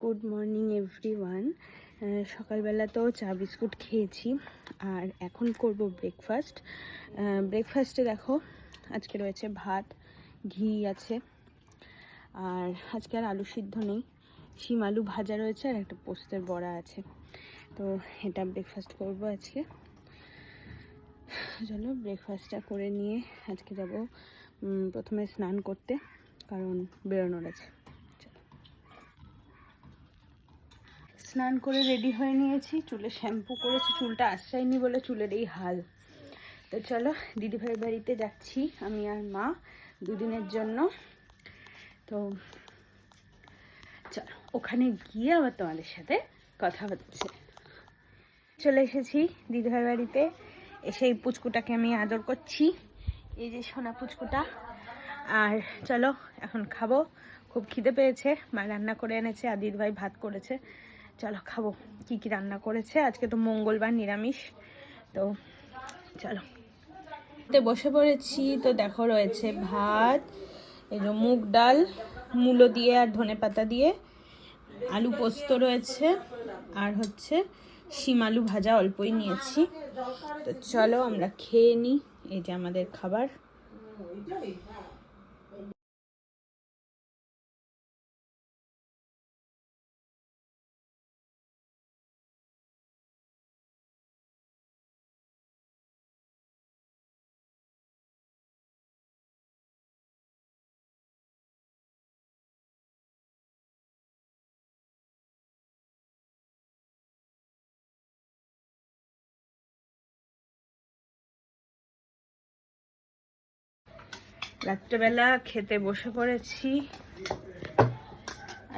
Good morning everyone. সকালবেলা তো চা বিস্কুট খেয়েছি আর এখন করব ব্রেকফাস্ট। ব্রেকফাস্টে দেখো আজকে রয়েছে ভাত, ঘি আছে, আর আজকে আর আলু সিদ্ধ নেই, শিম আলু ভাজা রয়েছে আর একটা পোস্তের বড়া আছে। তো এটা ব্রেকফাস্ট করব আজকে। চলো ব্রেকফাস্টটা করে নিয়ে আজকে যাব প্রথমে স্নান করতে, কারণ বেরোনোর আছে। স্নান করে রেডি হয়ে নিয়েছি, চুলে শ্যাম্পু করেছি, চুলটা আশ্রায়নি বলে চুলের এই হাল। তো চলো দিদিভাইয়ের বাড়িতে যাচ্ছি আমি আর মা দুদিনের জন্য। তো চলো ওখানে গিয়ে আবার তোমাদের সাথে কথা হচ্ছে। চলে এসেছি দিদিভাইয়ের বাড়িতে, এসে এই পুচকুটাকে আমি আদর করছি, এই যে সোনা পুচকুটা। আর চলো এখন খাবো, খুব খিদে পেয়েছে, মা রান্না করে এনেছে আর দিদিভাই ভাত করেছে। চলো খাবো, কি কি রান্না করেছে। আজকে তো মঙ্গলবার, নিরামিষ। তো চলো বসে পড়েছি। তো দেখো রয়েছে ভাত, এই যে মুগ ডাল মূলো দিয়ে আর ধনেপাতা দিয়ে, আলু পোস্ত রয়েছে, আর হচ্ছে শিম আলু ভাজা অল্পই নিয়েছি। তো চলো আমরা খেয়ে নিই, এই যে আমাদের খাবার। রাত্রেবেলা খেতে বসে পড়েছি।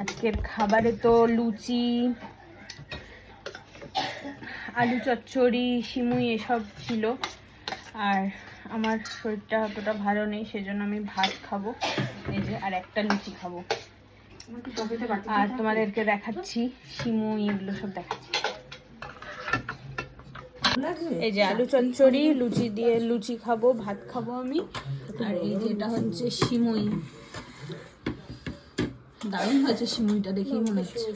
আজকের খাবারে তো লুচি, আলু চচ্চড়ি, সিমুই এসব ছিল। আর আমার শরীরটা অতটা ভালো নেই, সেজন্য আমি ভাত খাবো, এই যে, আর একটা লুচি খাবো। আর তোমাদেরকে দেখাচ্ছি সিমুই, এগুলো সব দেখাচ্ছি। এই যে আলু চচ্চড়ি, লুচি দিয়ে লুচি খাবো, ভাত খাবো আমি। আর এই যেটা হচ্ছে সিমুই, দারুণ হয়েছে সিমুইটা, দেখেই মনে হচ্ছে।